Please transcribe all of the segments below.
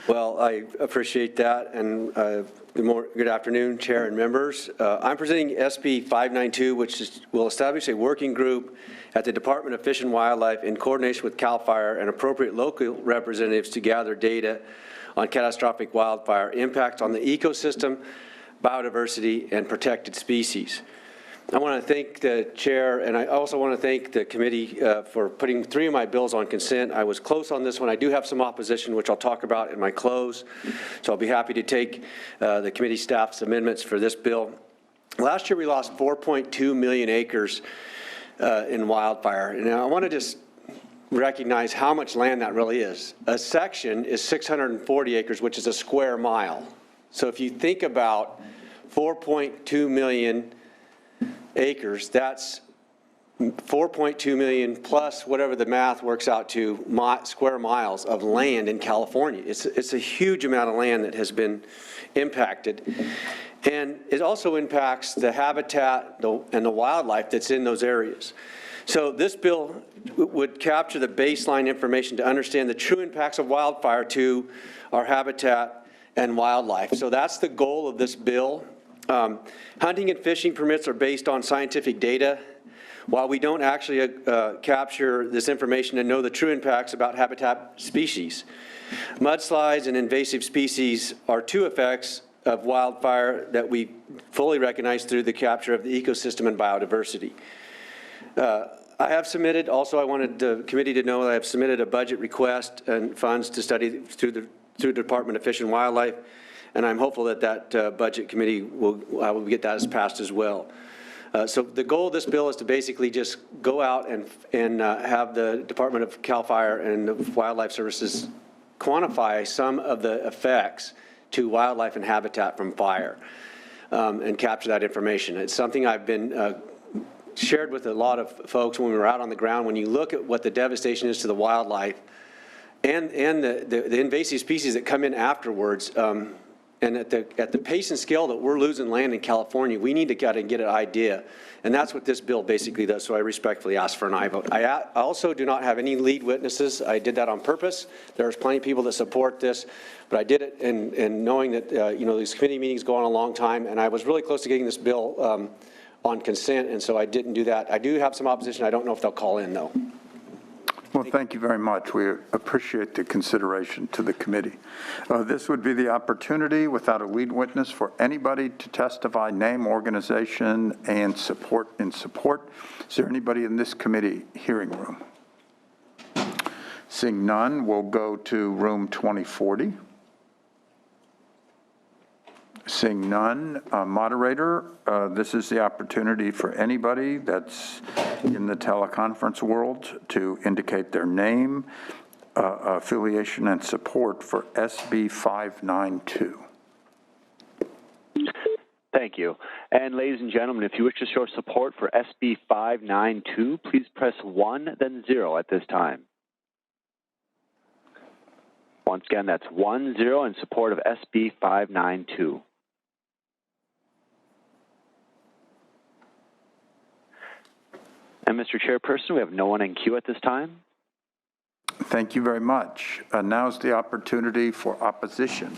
Well, I appreciate that, and good afternoon, Chair and members. I'm presenting SB 592, which will establish a working group at the Department of Fish and Wildlife in coordination with CAL FIRE and appropriate local representatives to gather data on catastrophic wildfire impacts on the ecosystem, biodiversity, and protected species. I want to thank the chair, and I also want to thank the committee for putting 3 of my bills on consent. I was close on this one. I do have some opposition, which I'll talk about in my close, so I'll be happy to take the committee staff's amendments for this bill. Last year, we lost 4.2 million acres in wildfire, and I want to just recognize how much land that really is. A section is 640 acres, which is a square mile. So if you think about 4.2 million acres, that's 4.2 million plus whatever the math works out to square miles of land in California. It's a huge amount of land that has been impacted. And it also impacts the habitat and the wildlife that's in those areas. So this bill would capture the baseline information to understand the true impacts of wildfire to our habitat and wildlife. So that's the goal of this bill. Hunting and fishing permits are based on scientific data. While we don't actually capture this information and know the true impacts about habitat species, mudslides and invasive species are 2 effects of wildfire that we fully recognize through the capture of the ecosystem and biodiversity. I have submitted, also I wanted the committee to know that I have submitted a budget request and funds to study through the Department of Fish and Wildlife, and I'm hopeful that that budget committee will get that as passed as well. So the goal of this bill is to basically just go out and have the Department of CAL FIRE and the Wildlife Services quantify some of the effects to wildlife and habitat from fire and capture that information. It's something I've been shared with a lot of folks when we were out on the ground. When you look at what the devastation is to the wildlife and the invasive species that come in afterwards, and at the pace and scale that we're losing land in California, we need to get an idea. And that's what this bill basically does, so I respectfully ask for an aye vote. I also do not have any lead witnesses. I did that on purpose. There's plenty of people that support this, but I did it in knowing that these committee meetings go on a long time, and I was really close to getting this bill on consent, and so I didn't do that. I do have some opposition. I don't know if they'll call in, though. Well, thank you very much. We appreciate the consideration to the committee. This would be the opportunity, without a lead witness, for anybody to testify, name, organization, and support. Is there anybody in this committee hearing room? Seeing none, we'll go to room 2040. Seeing none, moderator, this is the opportunity for anybody that's in the teleconference world to indicate their name, affiliation, and support for SB 592. Thank you. And ladies and gentlemen, if you wish to show support for SB 592, please press 1, then 0 at this time. Once again, that's 1, 0 in support of SB 592. And Mr. Chairperson, we have no one in queue at this time. Thank you very much. Now's the opportunity for opposition.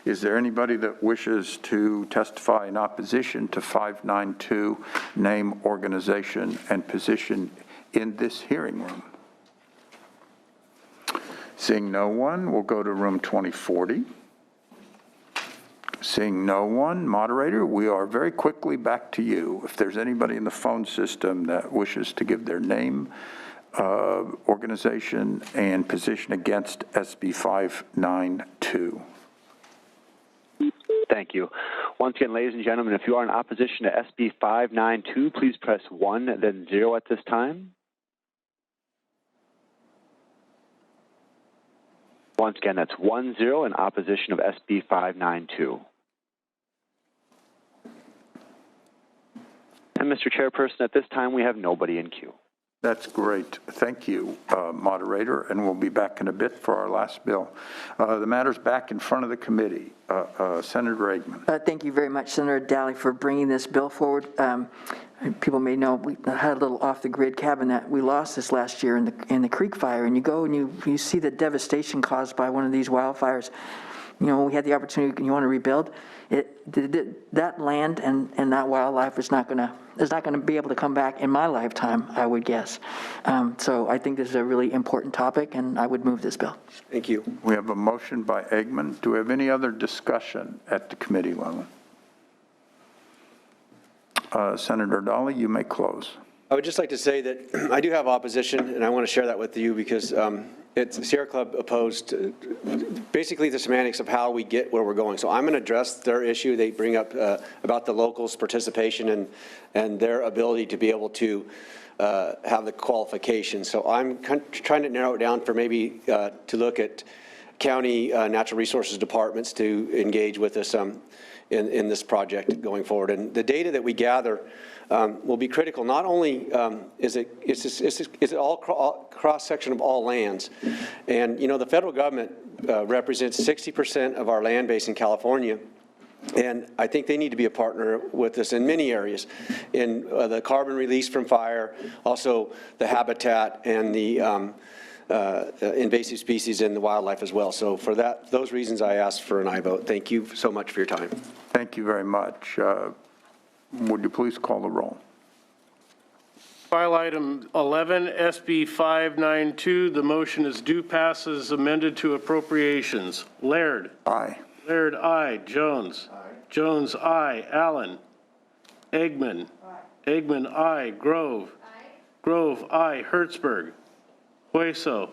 Is there anybody that wishes to testify in opposition to 592, name, organization, and position in this hearing room? Seeing no one, we'll go to room 2040. Seeing no one, moderator, we are very quickly back to you. If there's anybody in the phone system that wishes to give their name, organization, and position against SB 592. Thank you. Once again, ladies and gentlemen, if you are in opposition to SB 592, please press 1, then 0 at this time. Once again, that's 1, 0 in opposition of SB 592. And Mr. Chairperson, at this time, we have nobody in queue. That's great. Thank you, moderator, and we'll be back in a bit for our last bill. The matter's back in front of the committee. Senator Eggman. Thank you very much, Senator Dahle, for bringing this bill forward. People may know we had a little off-the-grid cabin that we lost this last year in the creek fire, and you go and you see the devastation caused by one of these wildfires. You know, we had the opportunity, you want to rebuild, that land and that wildlife is not going to be able to come back in my lifetime, I would guess. So I think this is a really important topic, and I would move this bill. Thank you. We have a motion by Eggman. Do we have any other discussion at the committee level? Senator Dahle, you may close. I would just like to say that I do have opposition, and I want to share that with you because Sierra Club opposed basically the semantics of how we get where we're going. So I'm going to address their issue. They bring up about the locals' participation and their ability to be able to have the qualifications. So I'm trying to narrow it down for maybe to look at county natural resources departments to engage with us in this project going forward. And the data that we gather will be critical. Not only is it all cross-section of all lands, and you know the federal government represents 60% of our land base in California, and I think they need to be a partner with us in many areas, in the carbon release from fire, also the habitat and the invasive species and the wildlife as well. So for those reasons, I asked for an aye vote. Thank you so much for your time. Thank you very much. Would you please call the roll? File item 11, SB 592. The motion is due passes amended to appropriations. Laird. Aye. Laird, aye. Jones. Aye. Jones, aye. Allen. Eggman. Aye. Eggman, aye. Grove. Aye. Grove, aye. Hertzberg. Hueso.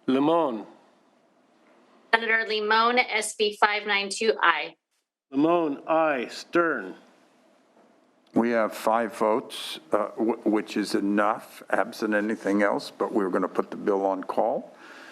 Limon. Senator Limon, SB 592, aye. Limon, aye. Stern. We have 5 votes, which is enough, absent anything else, but we're going to put the bill on call.